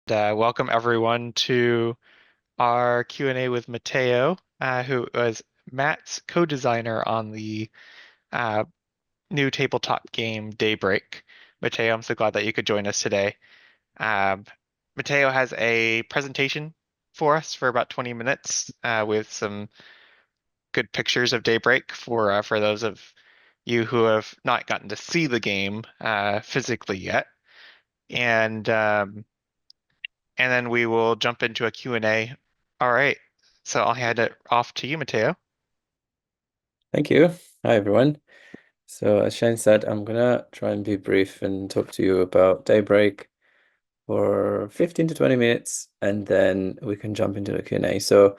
Welcome everyone to our Q&A with Matteo, who was Matt's co-designer on the uh, new tabletop game Daybreak. Matteo, I'm so glad that you could join us today. Um, Matteo has a presentation for us for about 20 minutes with some good pictures of Daybreak for those of you who have not gotten to see the game physically yet. And and then we will jump into a Q&A. All right. So I'll hand it off to you, Matteo. Thank you. Hi, everyone. So, as Shane said, I'm gonna try and be brief and talk to you about Daybreak for 15 to 20 minutes, and then we can jump into the Q&A. So,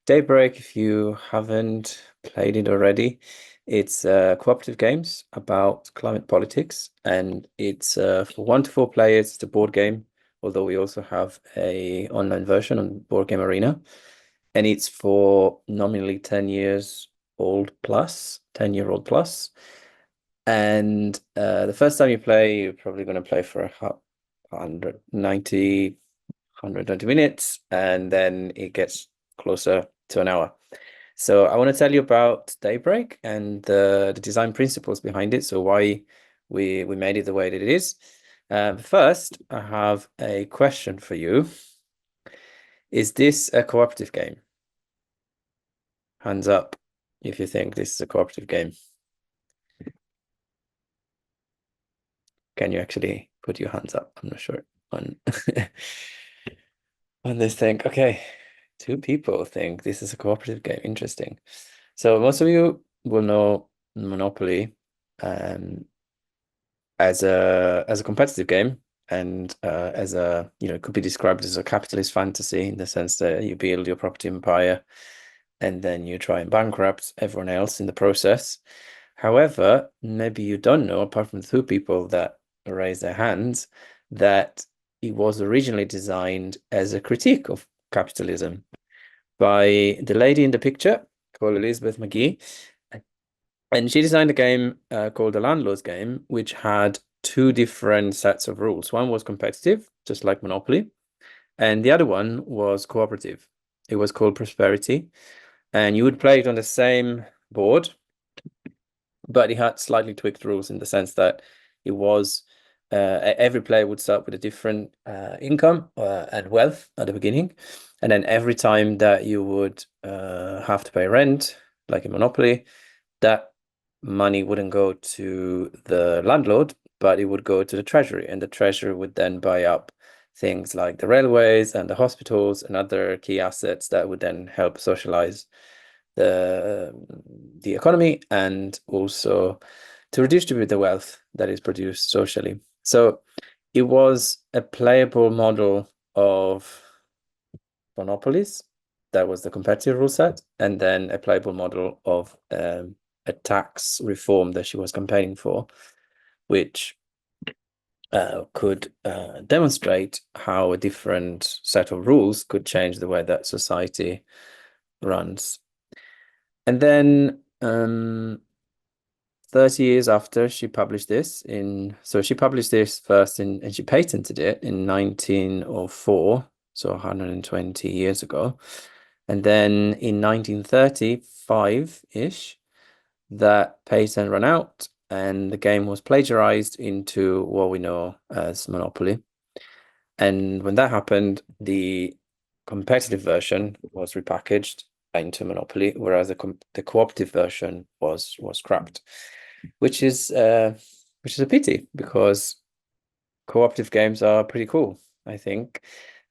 Daybreak, if you haven't played it already, it's cooperative games about climate politics, and it's for 1 to 4 players. It's a board game, although we also have a online version on Board Game Arena, and it's for nominally 10 years old plus, 10-year-old plus. And the first time you play, you're probably going to play for 190, 120 minutes, and then it gets closer to an hour. So I want to tell you about Daybreak and the design principles behind it. So why we made it the way that it is. First, I have a question for you. Is this a cooperative game? Hands up if you think this is a cooperative game. Can you actually put your hands up? I'm not sure on on this thing. Okay, 2 people think this is a cooperative game. Interesting. So most of you will know Monopoly as a competitive game, and as a, it could be described as a capitalist fantasy in the sense that you build your property empire and then you try and bankrupt everyone else in the process. However, maybe you don't know, apart from the 2 people that raise their hands, that it was originally designed as a critique of capitalism by the lady in the picture called Elizabeth McGee. And she designed a game called the Landlord's Game, which had 2 different sets of rules. One was competitive, just like Monopoly, and the other one was cooperative. It was called Prosperity, and you would play it on the same board, but it had slightly tweaked rules in the sense that it was every player would start with a different income and wealth at the beginning, and then every time that you would have to pay rent, like in Monopoly, that money wouldn't go to the landlord, but it would go to the treasury, and the treasury would then buy up things like the railways and the hospitals and other key assets that would then help socialize the economy and also to redistribute the wealth that is produced socially. So it was a playable model of monopolies. That was the competitive rule set, and then a playable model of a tax reform that she was campaigning for, which could demonstrate how a different set of rules could change the way that society runs. And then 30 years after she published this so she published this first and she patented it in 1904, so 120 years ago. And then in 1935-ish, that patent ran out and the game was plagiarized into what we know as Monopoly. And when that happened, the competitive version was repackaged into Monopoly, whereas the cooperative version was scrapped, which is a pity because cooperative games are pretty cool, I think,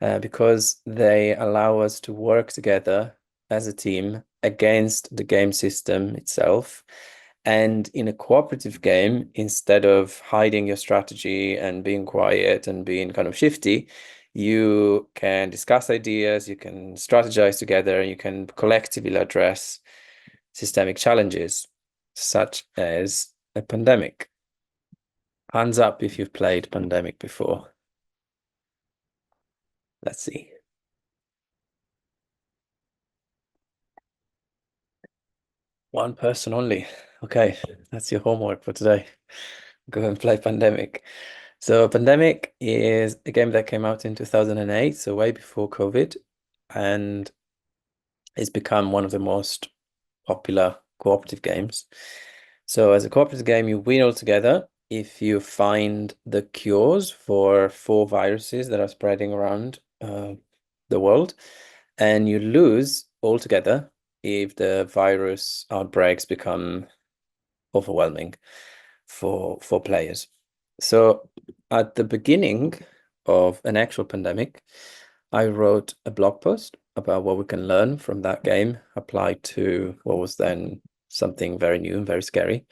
because they allow us to work together as a team against the game system itself. And in a cooperative game, instead of hiding your strategy and being quiet and being kind of shifty, you can discuss ideas, you can strategize together, and you can collectively address systemic challenges, such as a pandemic. Hands up if you've played Pandemic before. Let's see. One person only. Okay, that's your homework for today. Go and play Pandemic. So Pandemic is a game that came out in 2008, so way before COVID, and it's become one of the most popular cooperative games. So as a cooperative game, you win all together if you find the cures for four viruses that are spreading around the world, and you lose altogether if the virus outbreaks become overwhelming for players. So at the beginning of an actual pandemic, I wrote a blog post about what we can learn from that game applied to what was then something very new and very scary.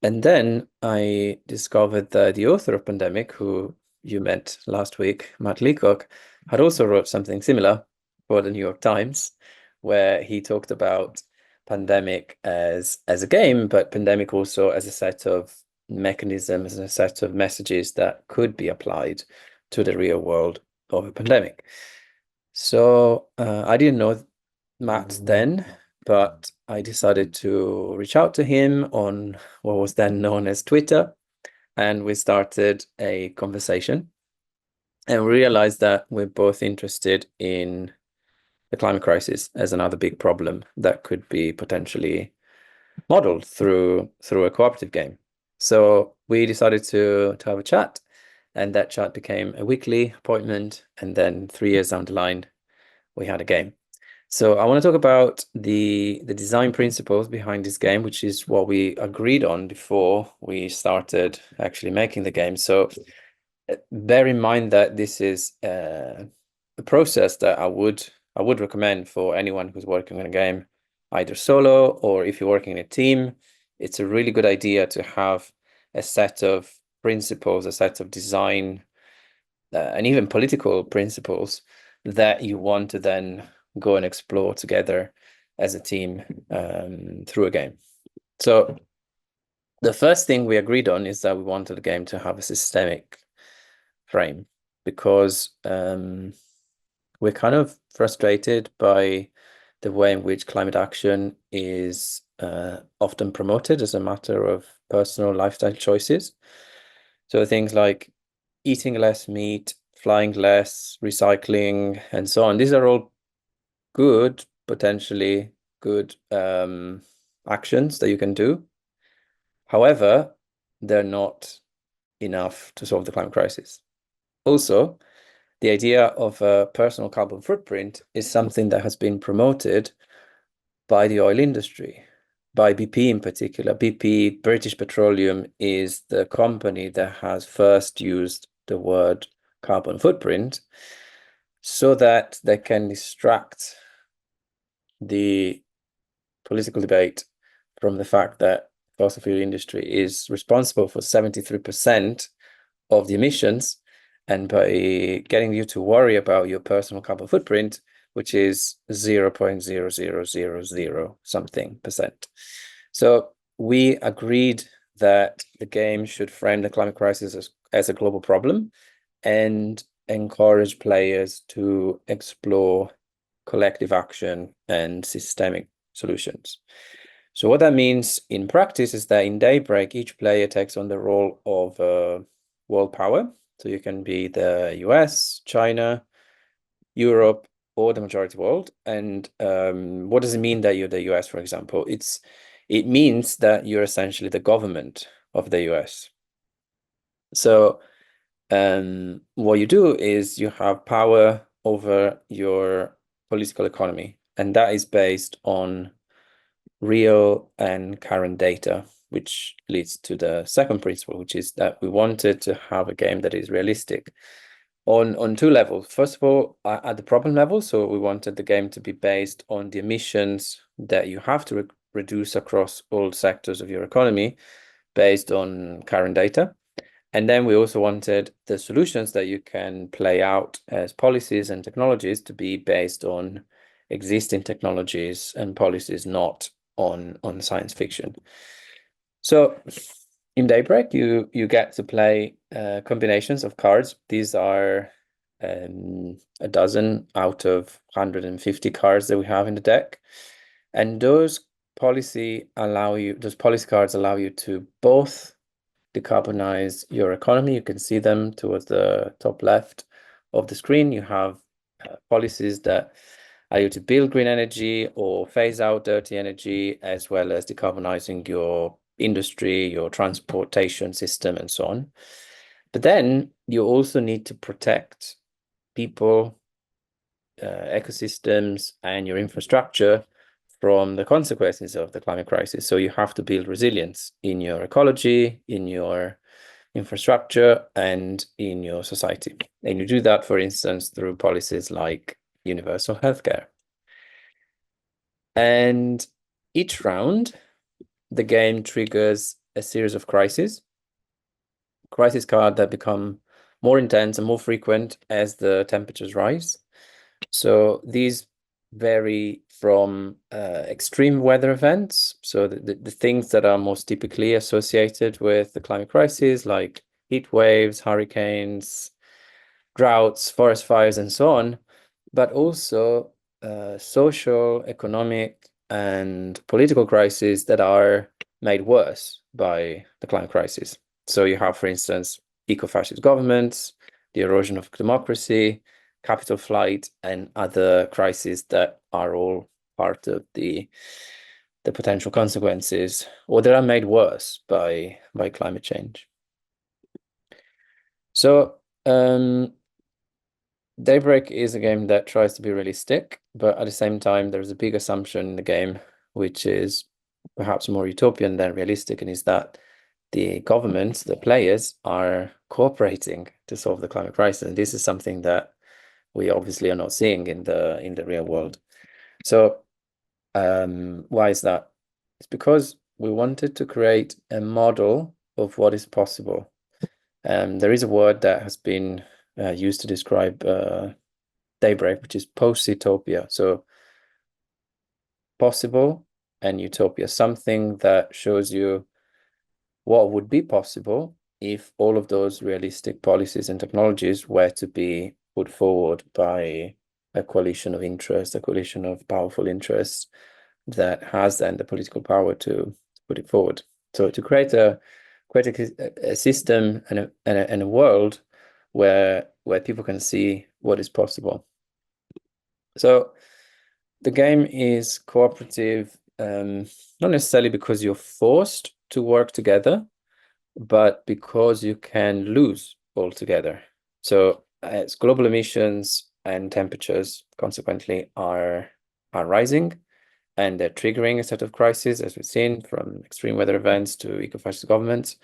And then I discovered that the author of Pandemic, who you met last week, Matt Leacock, had also wrote something similar for the New York Times, where he talked about Pandemic as a game, but Pandemic also as a set of mechanisms and a set of messages that could be applied to the real world of a pandemic. So I didn't know Matt then, but I decided to reach out to him on what was then known as Twitter, and we started a conversation and realized that we're both interested in the climate crisis as another big problem that could be potentially modeled through a cooperative game. So we decided to have a chat, and that chat became a weekly appointment, and then 3 years down the line, we had a game. So I want to talk about the design principles behind this game, which is what we agreed on before we started actually making the game. So bear in mind that this is a process that I would recommend for anyone who's working on a game, either solo or if you're working in a team. It's a really good idea to have a set of principles, a set of design, and even political principles that you want to then go and explore together as a team through a game. So the first thing we agreed on is that we wanted the game to have a systemic frame, because we're kind of frustrated by the way in which climate action is often promoted as a matter of personal lifestyle choices. So things like eating less meat, flying less, recycling, and so on. These are all good, potentially good actions that you can do. However, they're not enough to solve the climate crisis. Also, the idea of a personal carbon footprint is something that has been promoted by the oil industry, by BP in particular. BP, British Petroleum, is the company that has first used the word carbon footprint so that they can distract the political debate from the fact that fossil fuel industry is responsible for 73% of the emissions, and by getting you to worry about your personal carbon footprint, which is 0.0000 something percent. So we agreed that the game should frame the climate crisis as a global problem and encourage players to explore collective action and systemic solutions. So what that means in practice is that in Daybreak, each player takes on the role of world power. So you can be the US, China, Europe, or the majority world. And what does it mean that you're the US, for example? It means that you're essentially the government of the US. So what you do is you have power over your political economy, and that is based on real and current data, which leads to the second principle, which is that we wanted to have a game that is realistic on two levels. First of all, at the problem level, so we wanted the game to be based on the emissions that you have to reduce across all sectors of your economy based on current data. And then we also wanted the solutions that you can play out as policies and technologies to be based on existing technologies and policies, not on science fiction. So in Daybreak, you get to play combinations of cards. These are a dozen out of 150 cards that we have in the deck. And those policy cards allow you to both decarbonize your economy. You can see them towards the top left of the screen. You have policies that are you to build green energy or phase out dirty energy, as well as decarbonizing your industry, your transportation system, and so on. But then you also need to protect people, ecosystems, and your infrastructure from the consequences of the climate crisis. So you have to build resilience in your ecology, in your infrastructure, and in your society. And you do that, for instance, through policies like universal healthcare. And each round, the game triggers a series of crises cards that become more intense and more frequent as the temperatures rise. So these vary from extreme weather events, so the things that are most typically associated with the climate crisis, like heat waves, hurricanes, droughts, forest fires, and so on, but also social, economic, and political crises that are made worse by the climate crisis. So you have, for instance, eco-fascist governments, the erosion of democracy, capital flight, and other crises that are all part of the potential consequences, or that are made worse by climate change. So Daybreak is a game that tries to be realistic, but at the same time, there's a big assumption in the game, which is perhaps more utopian than realistic, and is that the governments, the players, are cooperating to solve the climate crisis. And this is something that we obviously are not seeing in the real world. So why is that? It's because we wanted to create a model of what is possible. There is a word that has been used to describe Daybreak, which is post-utopia. So possible and utopia, something that shows you what would be possible if all of those realistic policies and technologies were to be put forward by a coalition of interests, a coalition of powerful interests that has then the political power to put it forward. So to create a system and a world where people can see what is possible. So the game is cooperative, not necessarily because you're forced to work together, but because you can lose altogether. So as global emissions and temperatures consequently are rising, and they're triggering a set of crises, as we've seen, from extreme weather events to eco-fascist governments,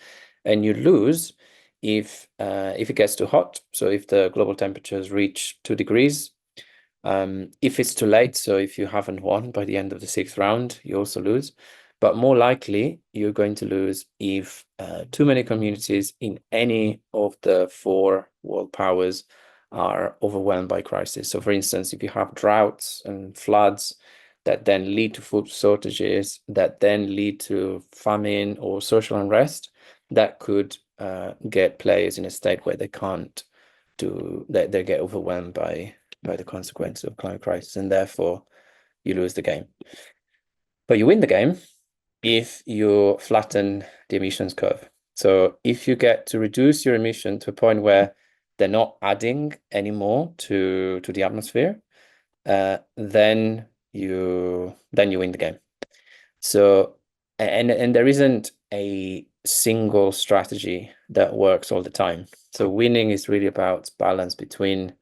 and you lose if it gets too hot. So if the global temperatures reach 2 degrees, if it's too late, so if you haven't won by the end of the 6th round, you also lose. But more likely, you're going to lose if too many communities in any of the 4 world powers are overwhelmed by crisis. So, for instance, if you have droughts and floods that then lead to food shortages, that then lead to famine or social unrest, that could get players in a state where they can't they get overwhelmed by the consequence of climate crisis, and therefore you lose the game. But you win the game if you flatten the emissions curve. So if you get to reduce your emission to a point where they're not adding anymore to the atmosphere, then you win the game. So and there isn't a single strategy that works all the time. So winning is really about balance between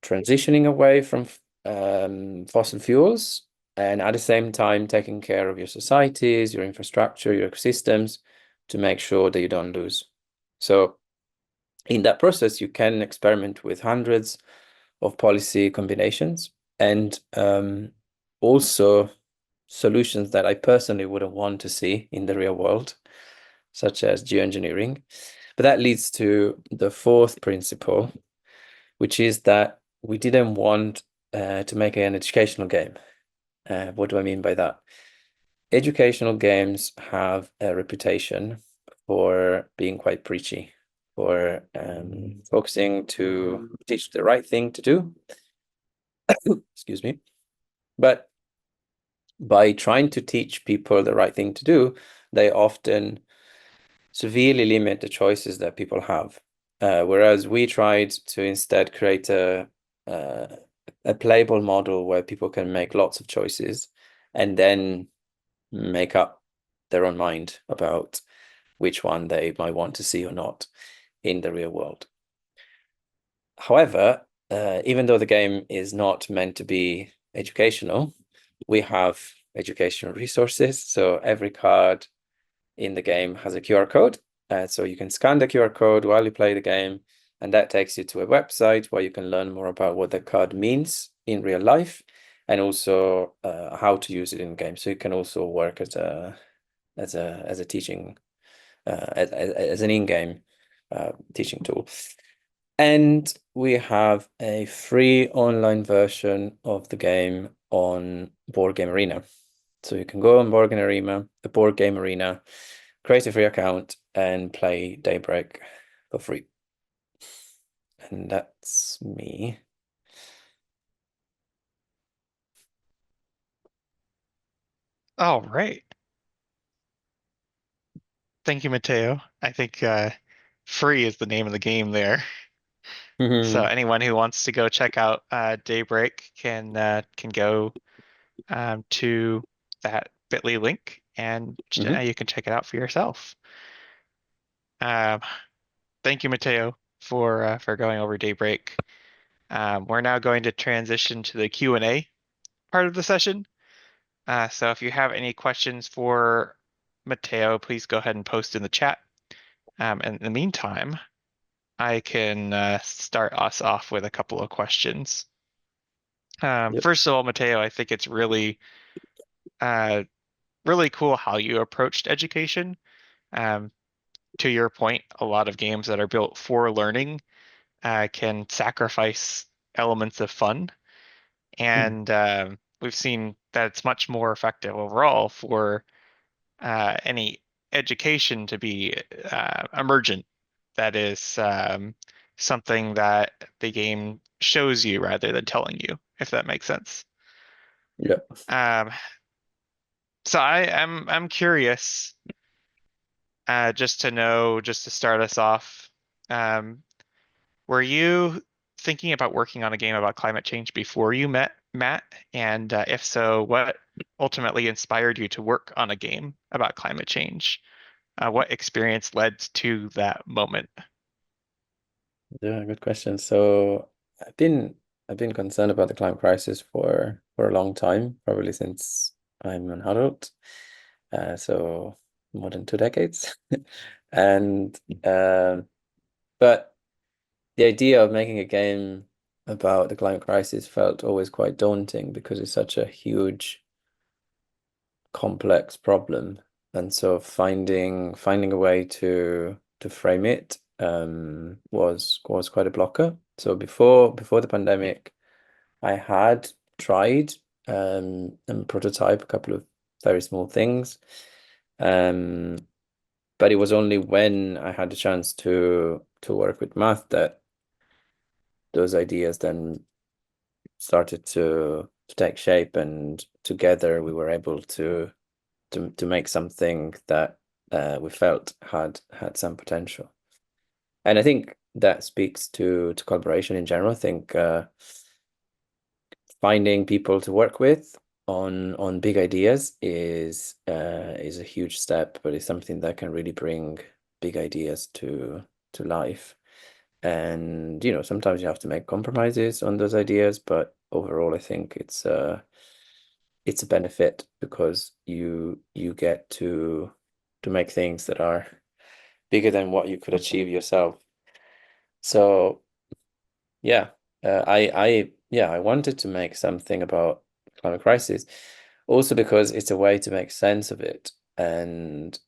transitioning away from fossil fuels and at the same time taking care of your societies, your infrastructure, your ecosystems to make sure that you don't lose. So in that process, you can experiment with hundreds of policy combinations and also solutions that I personally wouldn't want to see in the real world, such as geoengineering. But that leads to the 4th principle, which is that we didn't want to make an educational game. What do I mean by that? Educational games have a reputation for being quite preachy, for focusing to teach the right thing to do. Excuse me. But by trying to teach people the right thing to do, they often severely limit the choices that people have. Whereas we tried to instead create uh, a playable model where people can make lots of choices and then make up their own mind about which one they might want to see or not in the real world. However, even though the game is not meant to be educational, we have educational resources. So every card in the game has a QR code. So you can scan the QR code while you play the game, and that takes you to a website where you can learn more about what the card means in real life and also how to use it in game. So you can also work as a teaching as an in-game teaching tool. And we have a free online version of the game on Board Game Arena. So you can go on Board Game Arena, create a free account, and play Daybreak for free. And that's me. All right. Thank you, Matteo. I think free is the name of the game there. So Mhm. anyone who wants to go check out Daybreak can go to that bit.ly link and Mhm. you can check it out for yourself. Um, Thank you, Matteo, for going over Daybreak. We're now going to transition to the Q&A part of the session. So if you have any questions for Matteo, please go ahead and post in the chat. And in the meantime, I can start us off with a couple of questions. Yep. First of all, Matteo, I think it's uh, really cool how you approached education. Um, to your point, a lot of games that are built for learning can sacrifice elements of fun, Mhm. and we've seen that it's much more effective overall for any education to be emergent. That is something that the game shows you rather than telling you, if that makes sense. Yep. Um, so I'm curious, just to know, just to start us off, um, were you thinking about working on a game about climate change before you met Matt? And if so, what ultimately inspired you to work on a game about climate change? What experience led to that moment? Yeah, good question. So I've been I've been concerned about the climate crisis for a long time, probably since I'm an adult. So more than 2 decades. And but the idea of making a game about the climate crisis felt always quite daunting because it's such a huge, complex problem. And so finding a way to frame it was quite a blocker. So before the pandemic, I had tried and prototype a couple of very small things. Um, but it was only when I had the chance to work with math that those ideas then started to take shape, and together we were able to make something that we felt had some potential. And I think that speaks to collaboration in general. I think finding people to work with on big ideas is a huge step, but it's something that can really bring big ideas to life. And sometimes you have to make compromises on those ideas, but overall, I think it's a benefit because you get to make things that are bigger than what you could achieve yourself. So yeah, I wanted to make something about climate crisis, also because it's a way to make sense of it. And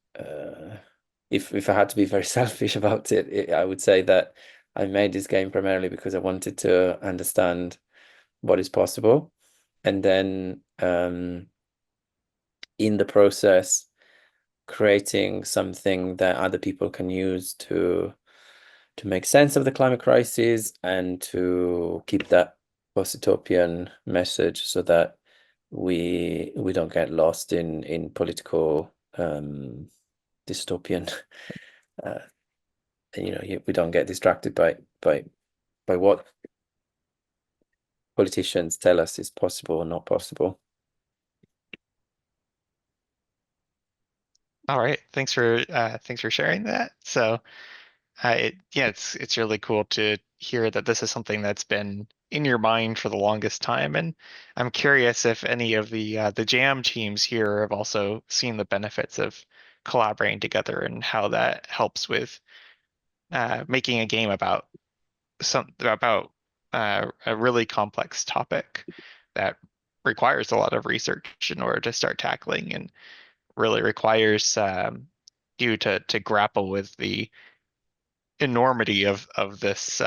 if I had to be very selfish about it, I would say that I made this game primarily because I wanted to understand what is possible, and then in the process, creating something that other people can use to make sense of the climate crisis and to keep that post-utopian message so that we don't get lost in political dystopian uh, and we don't get distracted by what politicians tell us is possible or not possible. All right, thanks for sharing that. So, yeah, it's really cool to hear that this is something that's been in your mind for the longest time, and I'm curious if any of the Jam teams here have also seen the benefits of collaborating together and how that helps with making a game about a really complex topic that requires a lot of research in order to start tackling and really requires you to grapple with the enormity of this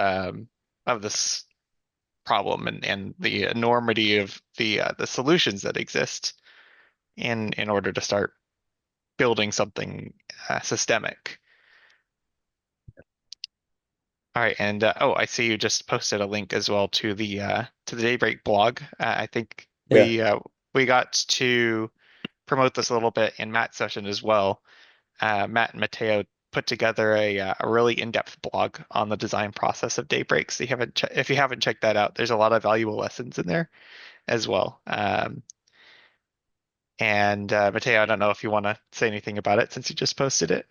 problem and the enormity of the solutions that exist in order to start building something systemic. All right, and oh, I see you just posted a link as well to the Daybreak blog. I think Yeah, we got to promote this a little bit in Matt's session as well. Matt and Matteo put together a really in-depth blog on the design process of Daybreak. So if you haven't checked that out, there's a lot of valuable lessons in there as well. And Matteo, I don't know if you want to say anything about it since you just posted it.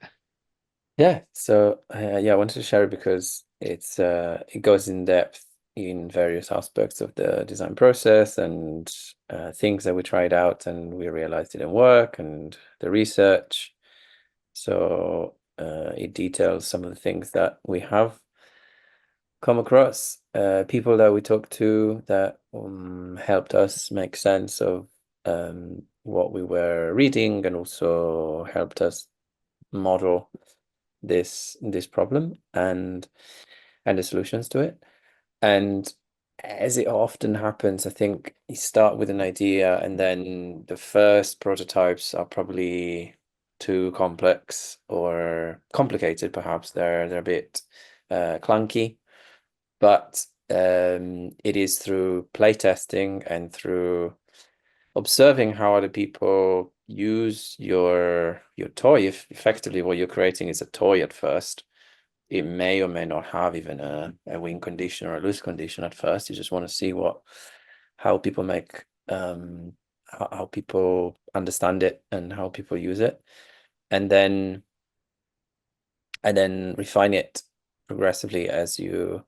yeah. So yeah, I wanted to share it because it goes in depth in various aspects of the design process and things that we tried out and we realized didn't work and the research. So it details some of the things that we have come across, people that we talked to that helped us make sense of what we were reading and also helped us model this problem and the solutions to it. And as it often happens, I think you start with an idea and then the first prototypes are probably too complex or complicated, perhaps. They're a bit clunky, but it is through playtesting and through observing how other people use your toy. If effectively what you're creating is a toy at first, it may or may not have even a win condition or a lose condition at first. You just want to see how people make how people understand it and how people use it, and then refine it progressively as you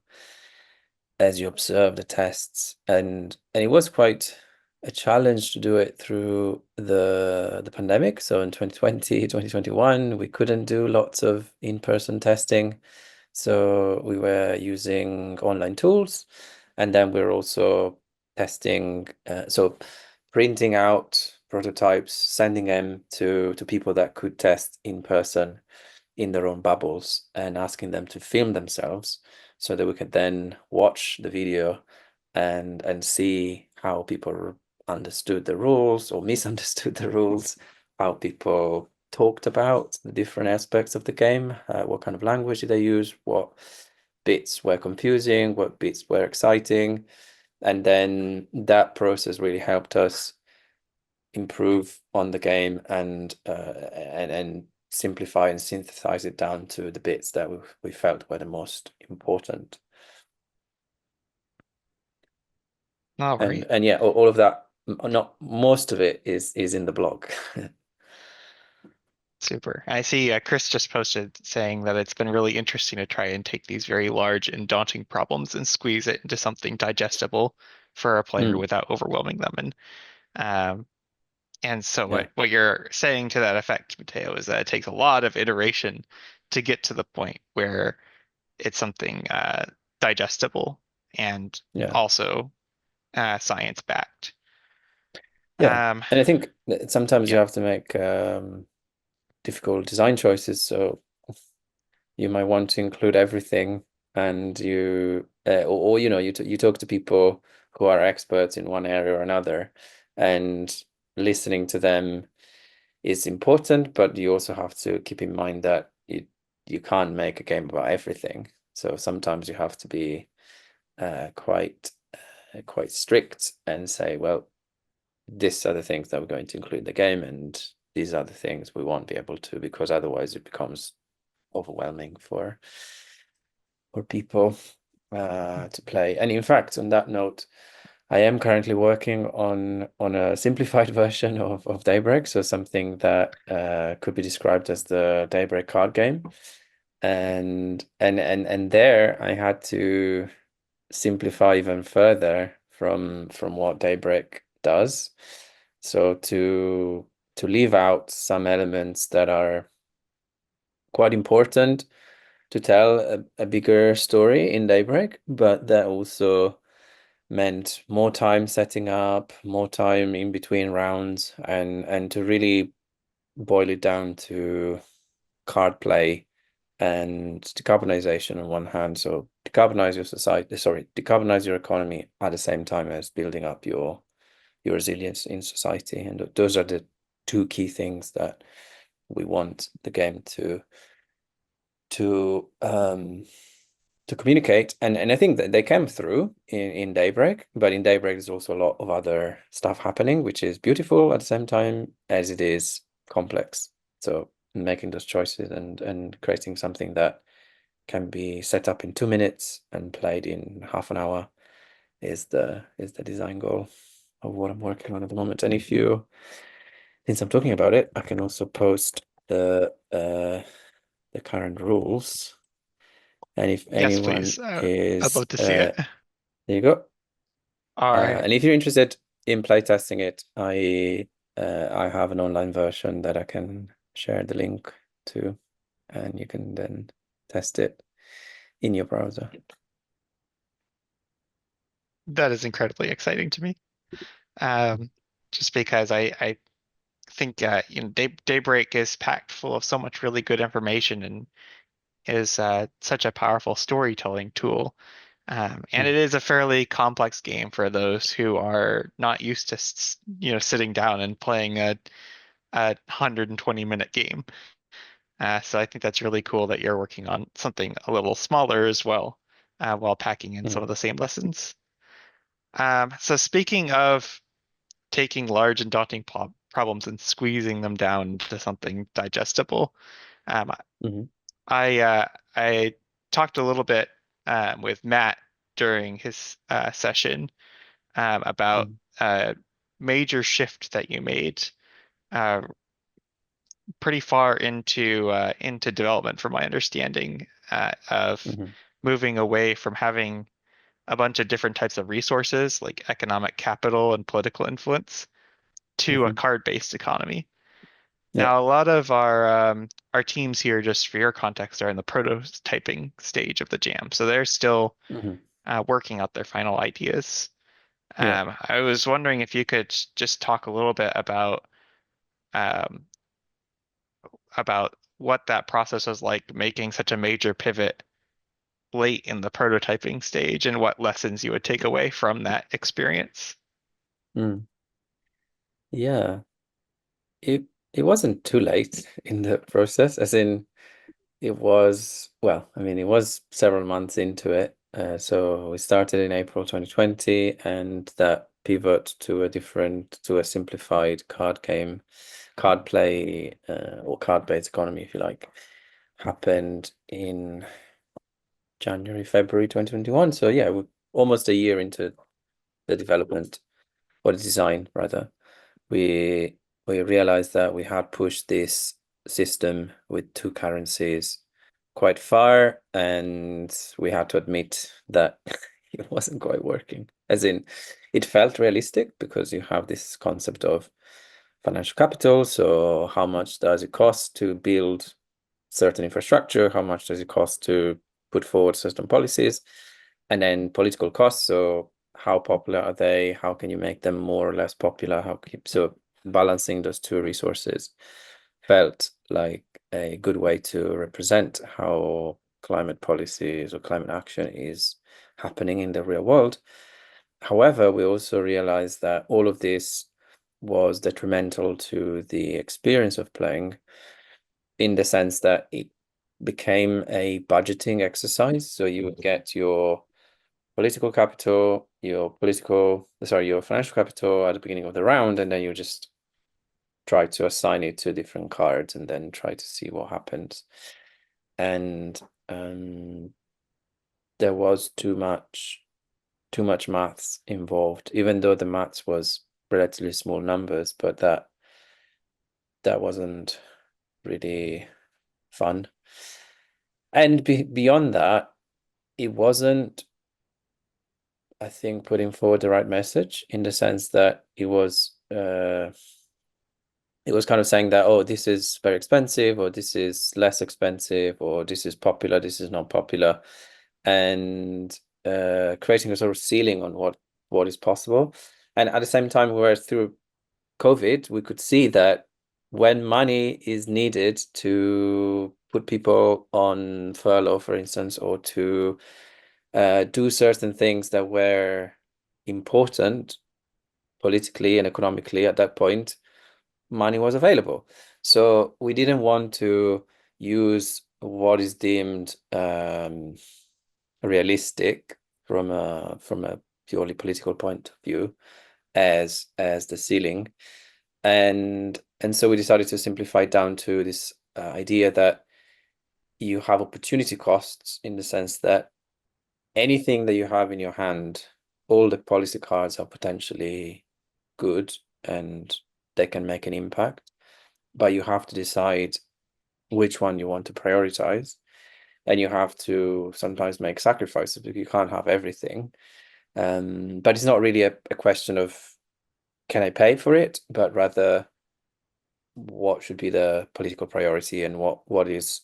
observe the tests. And it was quite a challenge to do it through the pandemic. So in 2020, 2021, we couldn't do lots of in-person testing. So we were using online tools, and then we're also testing, so printing out prototypes, sending them to people that could test in person in their own bubbles and asking them to film themselves so that we could then watch the video and see how people understood the rules or misunderstood the rules, how people talked about the different aspects of the game, what kind of language did they use, what bits were confusing, what bits were exciting. And then that process really helped us improve on the game and simplify and synthesize it down to the bits that we felt were the most important. All right. And yeah, all of that, not most of it is in the blog. Super. I see Chris just posted saying that it's been really interesting to try and take these very large and daunting problems and squeeze it into something digestible for a player Mm, without overwhelming them. Um, and so yeah, what you're saying to that effect, Mateo, is that it takes a lot of iteration to get to the point where it's something digestible and yeah, also science backed. yeah. And I think that sometimes you Yeah. have to make difficult design choices. So you might want to include everything, and or you talk to people who are experts in one area or another, and listening to them is important, but you also have to keep in mind that you can't make a game about everything. So sometimes you have to be quite strict and say, well, these are the things that we're going to include in the game, and these are the things we won't be able to, because otherwise it becomes overwhelming for people to play. And in fact, on that note, I am currently working on a simplified version of Daybreak, so something that could be described as the Daybreak card game. And there I had to simplify even further from what Daybreak does. So to leave out some elements that are quite important to tell a bigger story in Daybreak, but that also meant more time setting up, more time in between rounds, and to really boil it down to card play and decarbonization on one hand. So decarbonize your society, sorry, decarbonize your economy at the same time as building up your resilience in society. And those are the two key things that we want the game to to communicate. And I think that they came through in Daybreak, but in Daybreak there's also a lot of other stuff happening, which is beautiful at the same time as it is complex. So making those choices and creating something that can be set up in 2 minutes and played in half an hour is the design goal of what I'm working on at the moment. And if you, since I'm talking about it, I can also post the current rules. And if Yes, anyone please. I'd is love to see it. there you go. All right. And if you're interested in playtesting it, I have an online version that I can share the link to, and you can then test it in your browser. That is incredibly exciting to me. Um, just because I think Daybreak is packed full of so much really good information and is such a powerful storytelling tool. And Mm, it is a fairly complex game for those who are not used to sitting down and playing a 120-minute game. So I think that's really cool that you're working on something a little smaller as well, while packing in some mm, of the same lessons. So speaking of taking large and daunting problems and squeezing them down to something digestible, um, mhm, I talked a little bit with Matt during his session about mm, a major shift that you made uh, pretty far into development, from my understanding, of mhm, moving away from having a bunch of different types of resources like economic capital and political influence to a mhm. card-based economy. Yeah. Now, a lot of our teams here, just for your context, are in the prototyping stage of the jam, so they're still Mhm. working out their final ideas. Yeah. I was wondering if you could just talk a little bit um, about what that process was like, making such a major pivot late in the prototyping stage, and what lessons you would take away from that experience. Mm. Yeah. It it wasn't too late in the process, as in it was, well, I mean, it was several months into it. So we started in April 2020, and that pivot to a simplified card game, card play, or card-based economy, if you like, happened in January, February 2021. So yeah, we're almost a year into the development or the design rather. We we realized that we had pushed this system with two currencies quite far, and we had to admit that it wasn't quite working. As in, it felt realistic because you have this concept of financial capital. So how much does it cost to build certain infrastructure? How much does it cost to put forward certain policies? And then political costs. So how popular are they? How can you make them more or less popular? So balancing those two resources felt like a good way to represent how climate policies or climate action is happening in the real world. However, we also realized that all of this was detrimental to the experience of playing, in the sense that it became a budgeting exercise. So you would get your political capital, your financial capital at the beginning of the round, and then you just try to assign it to different cards and then try to see what happens. and there was too much maths involved, even though the maths was relatively small numbers, but that wasn't really fun. And beyond that, it wasn't, I think, putting forward the right message in the sense that it was kind of saying that, oh, this is very expensive, or this is less expensive, or this is popular, this is not popular, and creating a sort of ceiling on what is possible. And at the same time, whereas through COVID, we could see that when money is needed to put people on furlough, for instance, or to do certain things that were important politically and economically at that point, money was available. So we didn't want to use what is deemed realistic from a purely political point of view as the ceiling, and so we decided to simplify it down to this idea that you have opportunity costs in the sense that anything that you have in your hand, all the policy cards are potentially good and they can make an impact, but you have to decide which one you want to prioritize. And you have to sometimes make sacrifices because you can't have everything. But it's not really a question of can I pay for it, but rather what should be the political priority and what is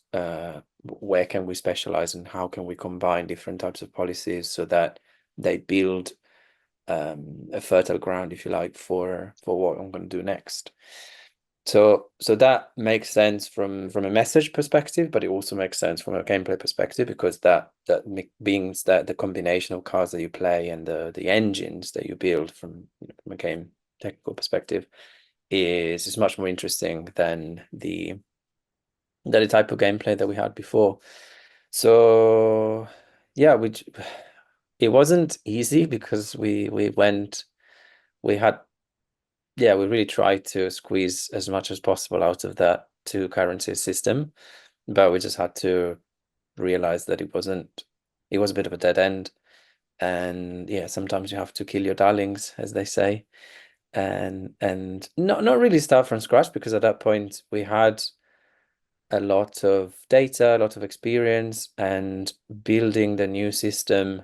where can we specialize and how can we combine different types of policies so that they build a fertile ground, if you like, for what I'm going to do next. So that makes sense from a message perspective, but it also makes sense from a gameplay perspective because that means that the combination of cards that you play and the engines that you build from a game technical perspective is much more interesting than the type of gameplay that we had before. So yeah, which it wasn't easy because we had we really tried to squeeze as much as possible out of that two currency system, but we just had to realize that it was a bit of a dead end. And yeah, sometimes you have to kill your darlings, as they say, and not really start from scratch because at that point we had a lot of data, a lot of experience, and building the new system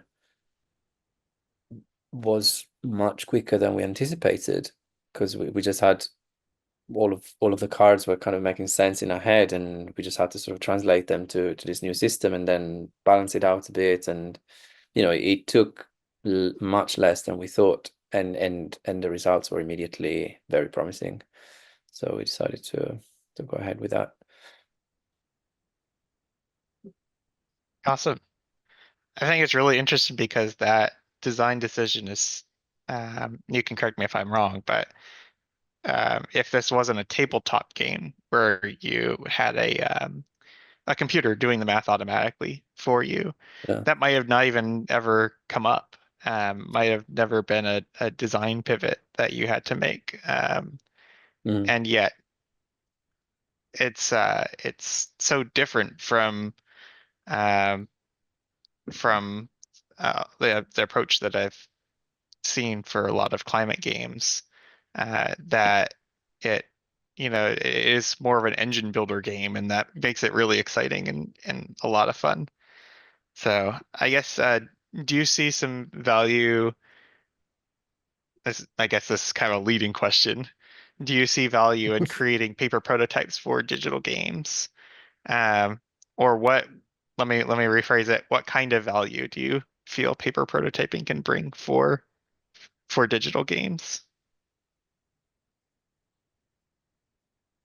was much quicker than we anticipated because we just had all of the cards were kind of making sense in our head, and we just had to sort of translate them to this new system and then balance it out a bit. And it took much less than we thought, and the results were immediately very promising. So we decided to go ahead with that. Awesome. I think it's really interesting because that design decision is, you can correct me if I'm wrong, but if this wasn't a tabletop game where you had a computer doing the math automatically for you, Yeah. that might have not even ever come up. Might have never been a design pivot that you had to make. Mm. And yet it's so different um, from the approach that I've seen for a lot of climate games, that it it is more of an engine builder game, and that makes it really exciting and a lot of fun. So I guess, do you see some value? I guess this is kind of a leading question. Do you see value in creating paper prototypes for digital games? Um, or what? Let me rephrase it. What kind of value do you feel paper prototyping can bring for digital games?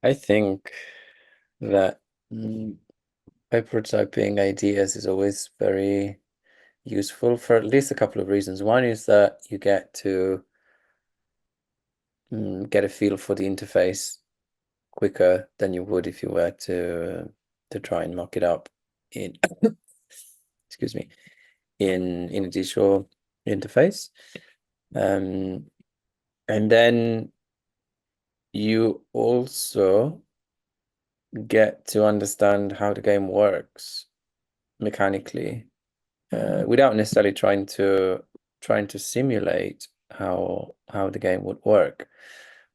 I think that mm, prototyping ideas is always very useful for at least a couple of reasons. One is that you get to get a feel for the interface quicker than you would if you were to try and mock it up in excuse me in a digital interface. Um, and then you also get to understand how the game works mechanically, without necessarily trying to simulate how the game would work,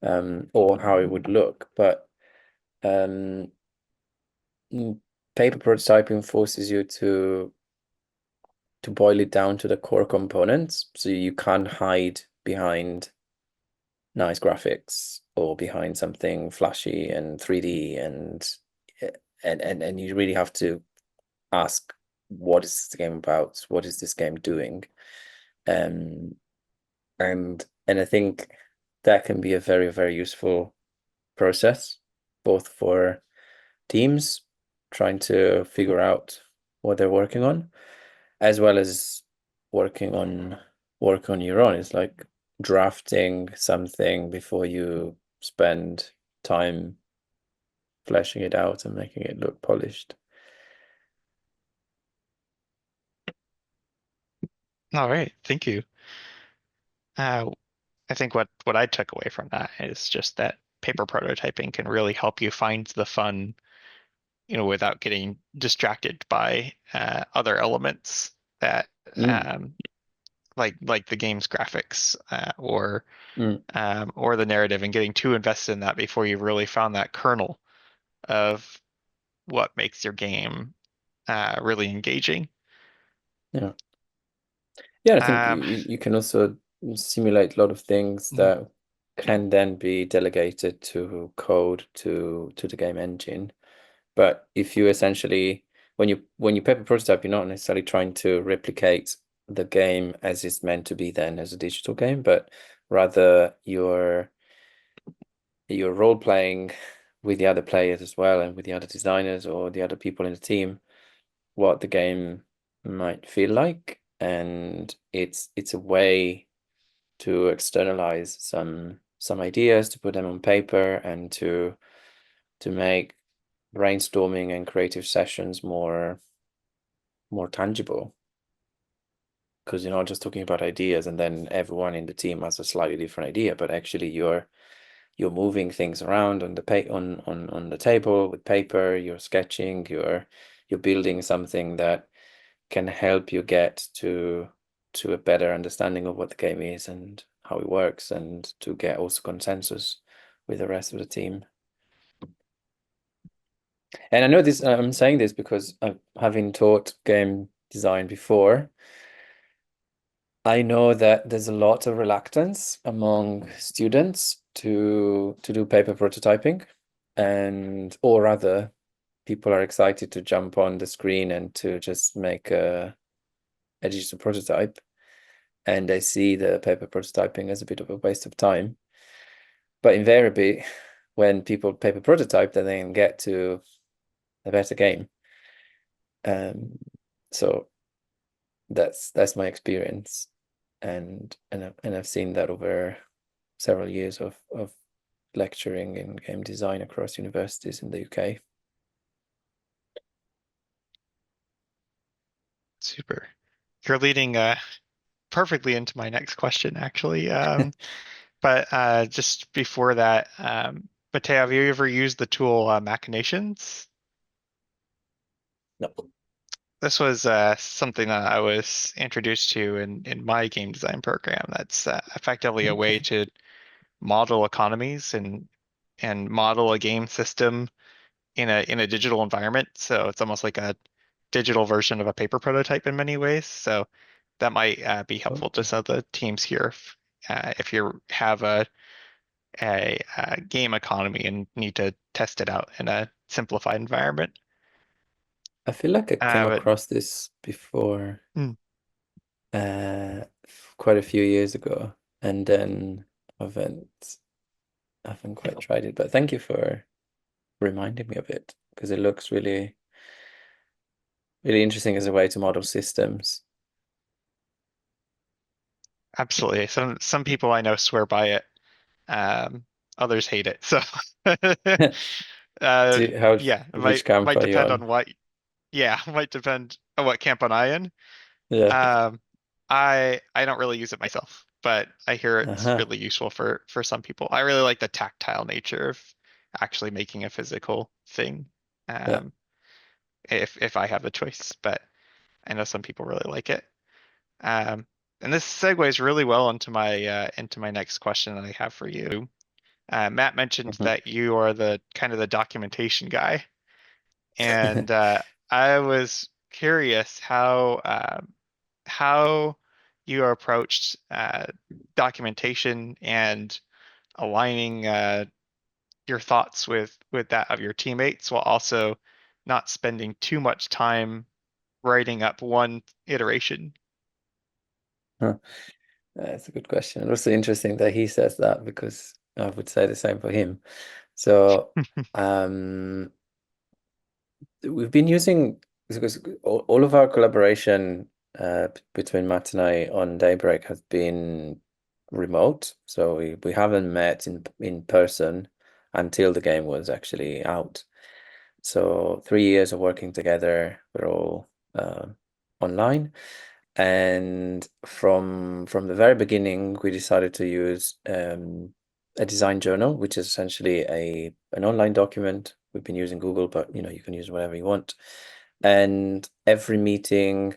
or how it would look. But um, mm, paper prototyping forces you to boil it down to the core components, so you can't hide behind nice graphics or behind something flashy and 3D, and you really have to ask, what is the game about? What is this game doing? Um, and I think that can be a very, very useful process, both for teams trying to figure out what they're working on, as well as working on work on your own. It's like drafting something before you spend time fleshing it out and making it look polished. All right, thank you. Uh, I think what I took away from that is just that paper prototyping can really help you find the fun, without getting distracted by other elements that Mm, like the game's graphics, mm, or the narrative, and getting too invested in that before you've really found that kernel of what makes your game really engaging. yeah. Yeah, and I think Um, you can also simulate a lot of things that can then be delegated to code to the game engine. But if you essentially, when you paper prototype, you're not necessarily trying to replicate the game as it's meant to be then as a digital game, but rather you're role playing with the other players as well, and with the other designers or the other people in the team, what the game might feel like. And it's a way to externalize some ideas, to put them on paper, and to make brainstorming and creative sessions more tangible, because you're not just talking about ideas and then everyone in the team has a slightly different idea, but actually you're moving things around on the on the table with paper. You're sketching, you're building something that can help you get to a better understanding of what the game is and how it works, and to get also consensus with the rest of the team. And I know this, I'm saying this because having taught game design before, I know that there's a lot of reluctance among students to do paper prototyping, and or rather, people are excited to jump on the screen and to just make a digital prototype, and they see the paper prototyping as a bit of a waste of time. But invariably, when people paper prototype, then they can get to a better game. Um, so that's my experience, and I've seen that over several years of lecturing in game design across universities in the UK. Super. You're leading perfectly into my next question, actually. But just before that, Matteo, have you ever used the tool Machinations? No. This was something that I was introduced to in my game design program. That's effectively a way Okay. to model economies and model a game system in a digital environment. So it's almost like a digital version of a paper prototype in many ways. So that might be helpful to Okay. some of the teams here if you have a game economy and need to test it out in a simplified environment. I feel like I came But across this before, mm, uh, quite a few years ago, and then haven't haven't quite tried it. But thank you for reminding me of it, because it looks really interesting as a way to model systems. absolutely, some people I know swear by it. Others hate it. So How yeah, it which might camp might are you depend on? on what. Yeah, might depend on what camp I'm in. Yeah. Um, I don't really use it myself, but I hear it's Uh-huh. really useful for some people. I really like the tactile nature of actually making a physical thing. Yeah. Um, if I have the choice, but I know some people really like it. Um, and this segues really well into my next question that I have for you. Matt mentioned Mhm. that you are the kind of the documentation guy, and I was curious how you approached documentation and aligning your thoughts with that of your teammates while also not spending too much time writing up one iteration. Huh. That's a good question. And also interesting that he says that because I would say the same for him. So, um, we've been using because all of our collaboration between Matt and I on Daybreak has been remote. So we haven't met in person until the game was actually out. So 3 years of working together, we're all uh, online. And from the very beginning, we decided to use a design journal, which is essentially a an online document. We've been using Google, but you can use whatever you want. And every meeting,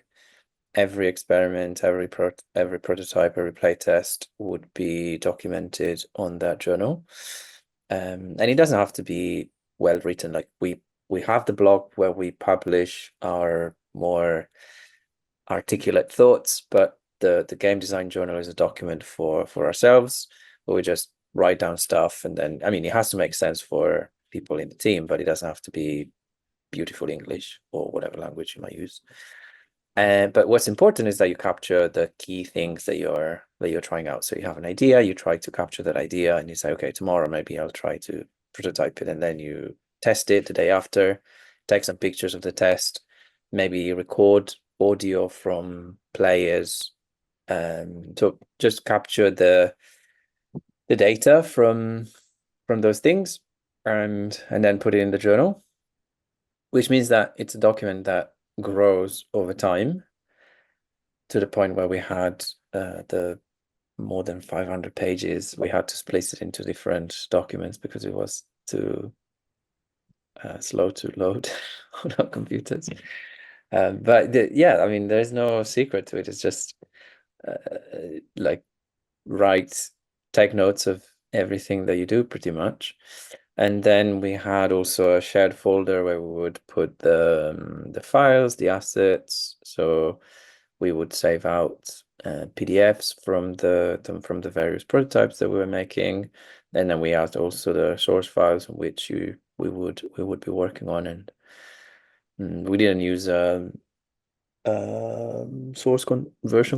every experiment, every prototype, every play test would be documented on that journal. And it doesn't have to be well written. Like we have the blog where we publish our more articulate thoughts, but the game design journal is a document for ourselves where we just write down stuff, and then I mean it has to make sense for people in the team, but it doesn't have to be beautiful English or whatever language you might use. But what's important is that you capture the key things that you're trying out. So you have an idea, you try to capture that idea, and you say, okay, tomorrow maybe I'll try to prototype it, and then you test it the day after, take some pictures of the test, maybe record audio from players, to just capture the data from those things, and then put it in the journal, which means that it's a document that grows over time to the point where we had the more than 500 pages. We had to split it into different documents because it was too slow to load on our computers. Yeah, I mean, there's no secret to it. It's just uh, like write, take notes of everything that you do pretty much. And then we had also a shared folder where we would put the files, the assets. So we would save out PDFs from the various prototypes that we were making, and then we had also the source files which we would be working on, and we didn't use version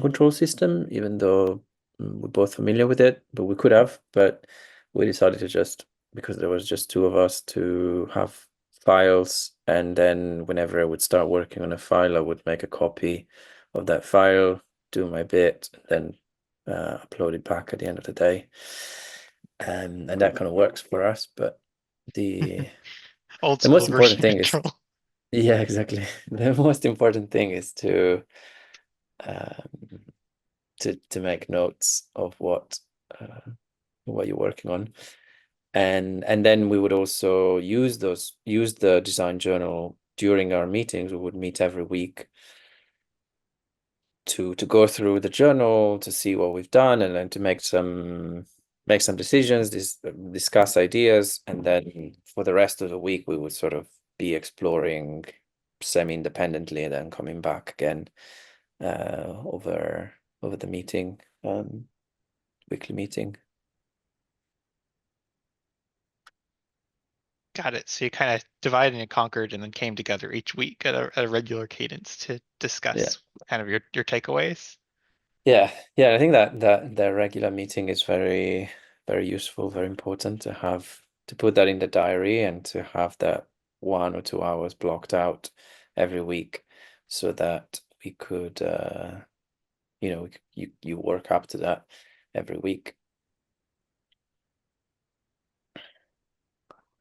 control system, even though we're both familiar with it, but we could have. But we decided to just, because there was just two of us, to have files, and then whenever I would start working on a file, I would make a copy of that file, do my bit, and then upload it back at the end of the day. And that kind of works for us. But the Old the school most version important thing is, control. yeah, exactly. The most important thing is um, to make notes of what you're working on, and then we would also use the design journal during our meetings. We would meet every week to go through the journal to see what we've done, and then to make some decisions, discuss ideas, and then for the rest of the week we would sort of be exploring semi-independently and then coming back again over the meeting, weekly meeting. Got it. So you kind of divided and conquered and then came together each week at a regular cadence to Yeah. discuss kind of your takeaways. Yeah, I think that the regular meeting is very, very useful, very important to have, to put that in the diary and to have that 1 or 2 hours blocked out every week so that we could you work up to that every week.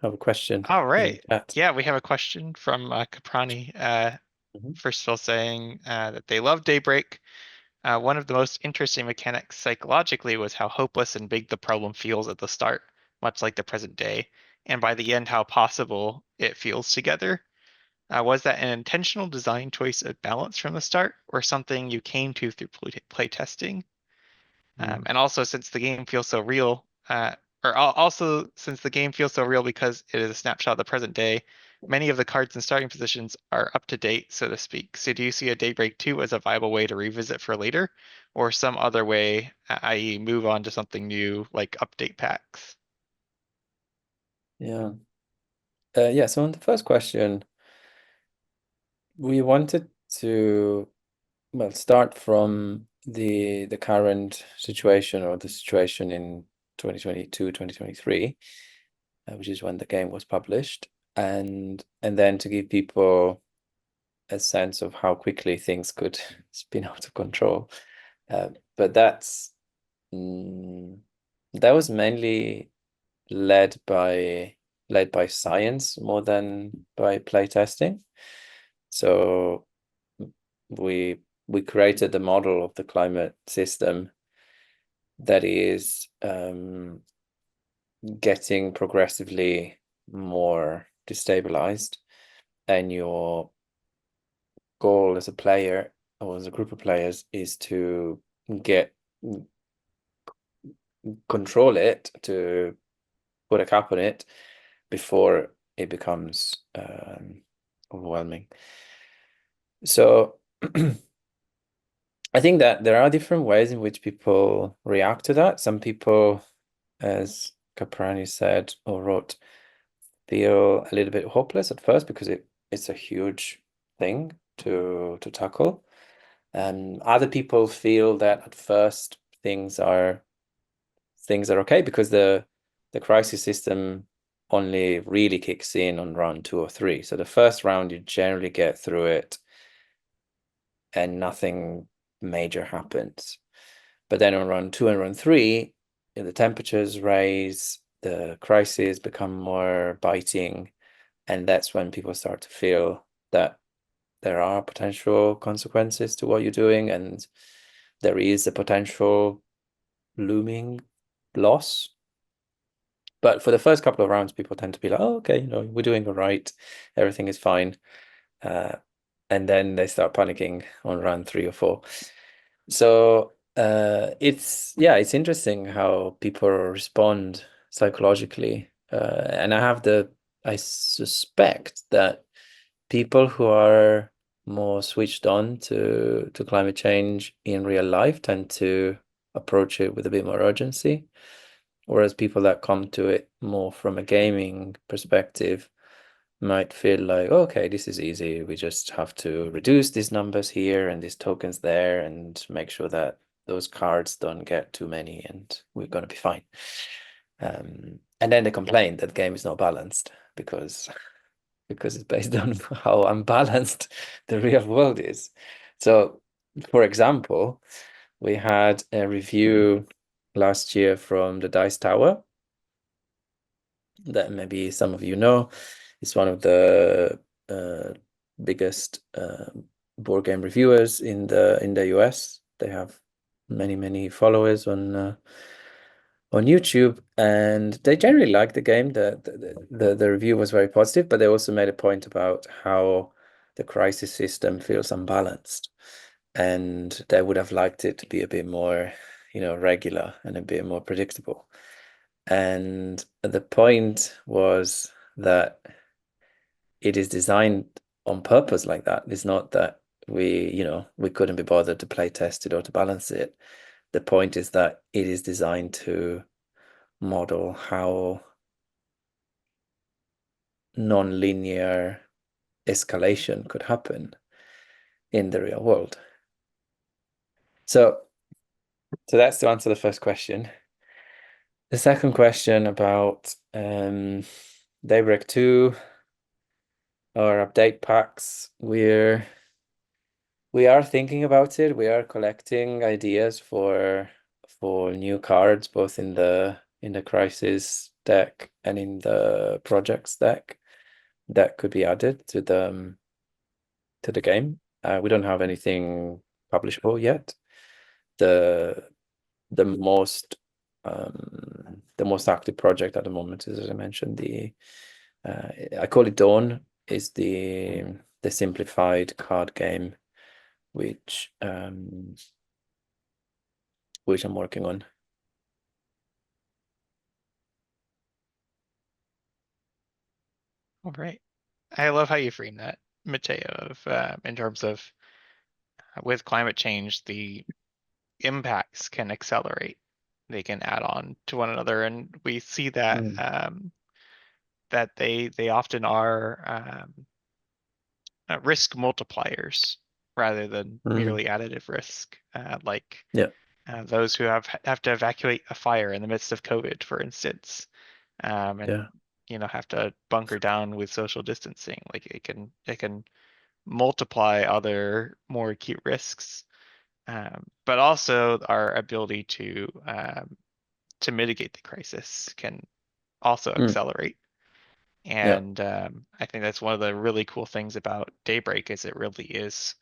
I have a question All in the right. chat. Yeah, we have a question from Caprani. Mhm. First of all, saying that they love Daybreak. One of the most interesting mechanics psychologically was how hopeless and big the problem feels at the start, much like the present day, and by the end, how possible it feels together. Was that an intentional design choice of balance from the start, or something you came to through play testing? Mm. And also, since the game feels so real, also since the game feels so real because it is a snapshot of the present day, many of the cards and starting positions are up to date, so to speak. So, do you see a Daybreak 2 as a viable way to revisit for later, or some other way, i.e., move on to something new like update packs? Yeah. Yeah, so on the first question, we wanted to, well, start from the current situation, or the situation in 2022, 2023, which is when the game was published, and then to give people a sense of how quickly things could spin out of control. But mm, that was mainly led by led by science more than by playtesting. So we we created the model of the climate system that is getting progressively more destabilized, and your goal as a player or as a group of players is to get control it, to put a cap on it before it becomes overwhelming. So I think that there are different ways in which people react to that. Some people, as Caprani said or wrote, feel a little bit hopeless at first because it's a huge thing to tackle. Other people feel that at first things are okay because the crisis system only really kicks in on round 2 or 3. So the first round you generally get through it and nothing major happens. But then on round 2 and round 3, the temperatures raise, the crises become more biting, and that's when people start to feel that there are potential consequences to what you're doing, and there is a potential looming loss. But for the first couple of rounds, people tend to be like, oh, okay, we're doing all right. Everything is fine. Uh, and then they start panicking on round 3 or 4. So it's interesting how people respond psychologically. And I suspect that people who are more switched on to climate change in real life tend to approach it with a bit more urgency. Whereas people that come to it more from a gaming perspective might feel like, "Oh, okay, this is easy. We just have to reduce these numbers here and these tokens there and make sure that those cards don't get too many and we're going to be fine." And then they complain that the game is not balanced because it's based on how unbalanced the real world is. So, for example, we had a review last year from the Dice Tower that maybe some of you know. It's one of the biggest board game reviewers in the US. They have many followers on YouTube, and they generally like the game. The review was very positive, but they also made a point about how the crisis system feels unbalanced, and they would have liked it to be a bit more, regular and a bit more predictable. And the point was that it is designed on purpose like that. It's not that we couldn't be bothered to play test it or to balance it. The point is that it is designed to model how non-linear escalation could happen in the real world. So that's to answer the first question. The second question about Daybreak 2 or update packs, we are thinking about it. We are collecting ideas for new cards, both in the Crisis deck and in the Projects deck that could be added to the game. We don't have anything publishable yet. The the most the most active project at the moment is, as I mentioned, I call it Dawn. is the simplified card game, which I'm working on. All right. I love how you frame that, Matteo, of in terms of with climate change, the impacts can accelerate. They can add on to one another, and we see that Mm. that they often are risk multipliers rather than Mm. merely additive risk. Like Yeah. those who have to evacuate a fire in the midst of COVID, for instance, and Yeah. have to bunker down with social distancing. Like it can multiply other more acute risks, but also our ability to mitigate the crisis can also Mm. accelerate. Yeah. And I think that's one of the really cool things about Daybreak is it really is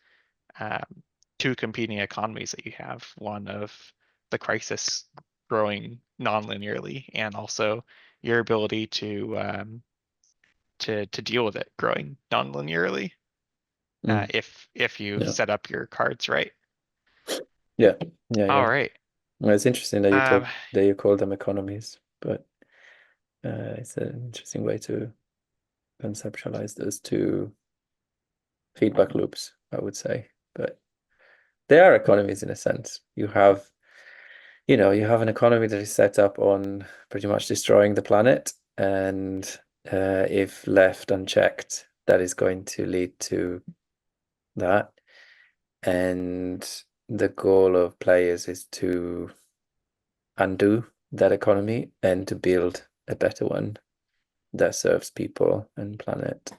um, two competing economies that you have. One of the crisis growing non-linearly, and also your ability to deal with it growing non-linearly Mm. if you Yeah. set up your cards right. Yeah. Yeah. All Yeah. right. Well, it's interesting that Um, you call them economies, but it's an interesting way to conceptualize those two feedback loops, I would say. But they are economies in a sense. You have an economy that is set up on pretty much destroying the planet, and if left unchecked, that is going to lead to that. And the goal of players is to undo that economy and to build a better one that serves people and planet.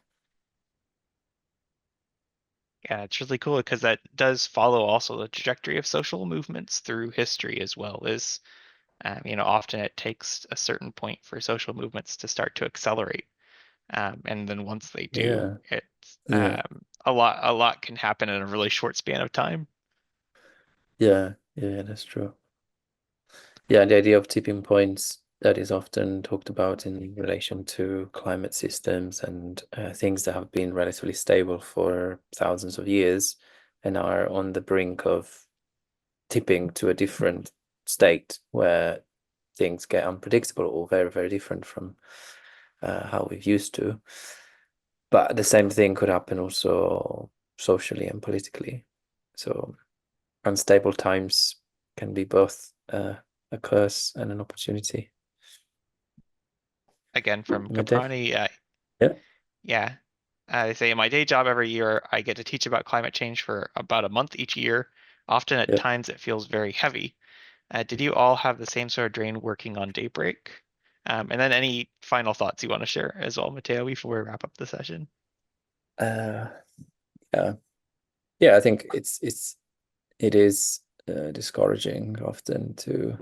yeah, it's really cool because that does follow also the trajectory of social movements through history as well. Often it takes a certain point for social movements to start to accelerate. And then once they do, Yeah, it's yeah, a lot can happen in a really short span of time. yeah, yeah, that's true. Yeah, the idea of tipping points that is often talked about in relation to climate systems and things that have been relatively stable for thousands of years and are on the brink of tipping to a different state where things get unpredictable or very, very different from how we've used to. But the same thing could happen also socially and politically. So unstable times can be both a curse and an opportunity. Again, from My day. Caproni, Yeah, yeah, they say in my day job every year I get to teach about climate change for about a month each year. Often at yeah. times it feels very heavy. Did you all have the same sort of drain working on Daybreak? And then any final thoughts you want to share as well, Matteo, before we wrap up the session? Uh, yeah, yeah. I think it is discouraging often to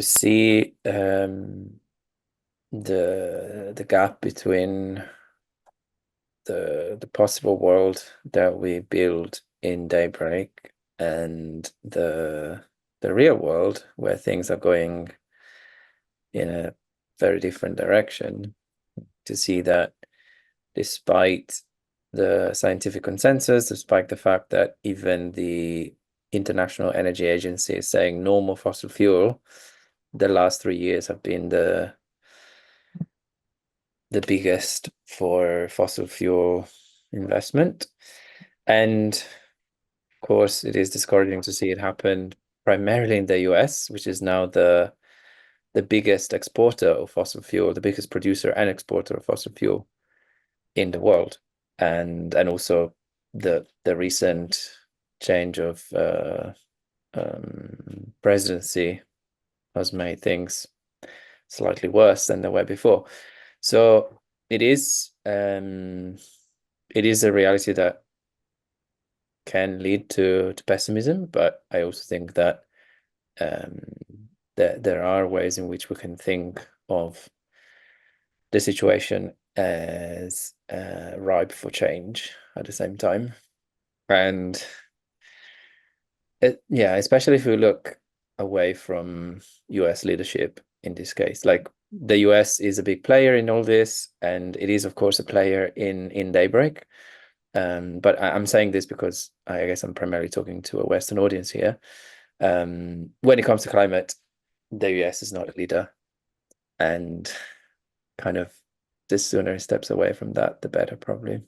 see the gap between the possible world that we build in Daybreak and the real world where things are going in a very different direction. To see that despite the scientific consensus, despite the fact that even the International Energy Agency is saying no more fossil fuel, the last 3 years have been the biggest for fossil fuel investment. And of course, it is discouraging to see it happen primarily in the US, which is now the biggest exporter of fossil fuel, the biggest producer and exporter of fossil fuel in the world, and also the recent change of presidency has made things slightly worse than they were before. So it is a reality that can lead to pessimism, but I also think that um, there are ways in which we can think of the situation as ripe for change at the same time. And yeah, especially if we look away from US leadership in this case, like the US is a big player in all this, and it is, of course, a player in Daybreak. But I'm saying this because I guess I'm primarily talking to a Western audience here. When it comes to climate, the US is not a leader, and kind of the sooner it steps away from that, the better, probably.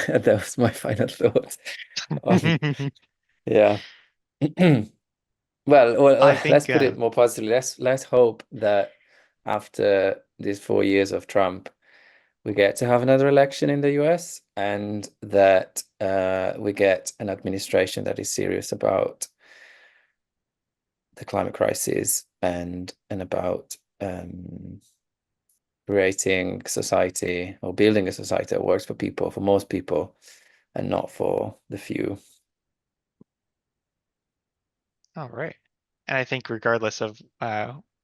That was my final thoughts on, yeah. I Let's think put it more positively. Let's hope that after these 4 years of Trump, we get to have another election in the US, and that we get an administration that is serious about the climate crisis and about creating society or building a society that works for people, for most people, and not for the few. all right. And I think regardless of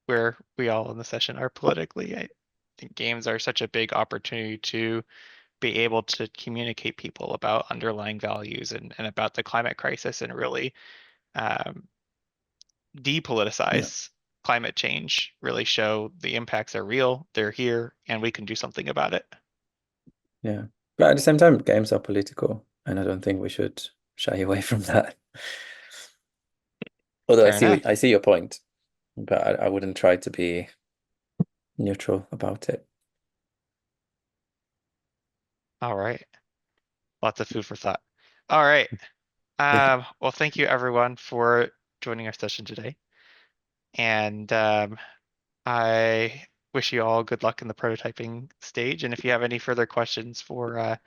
where we all in the session are politically, I think games are such a big opportunity to be able to communicate people about underlying values and about the climate crisis and really um, Yeah, depoliticize climate change, really show the impacts are real, they're here, and we can do something about it. yeah. But at the same time, games are political, and I don't think we should shy away from that. Although Fair enough. I see your point, but I wouldn't try to be neutral about it. All right. Lots of food for thought. All right. Yeah, Well, thank you everyone for joining our session today. And I wish you all good luck in the prototyping stage. And if you have any further questions for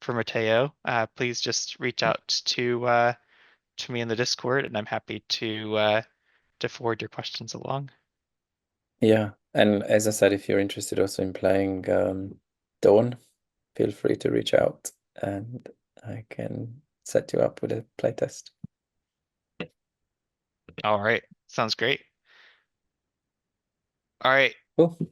Matteo, please just reach out to me in the Discord, and I'm happy to forward your questions along. yeah. And as I said, if you're interested also in playing Dawn, feel free to reach out, and I can set you up with a playtest. All right. Sounds great. All right. Cool.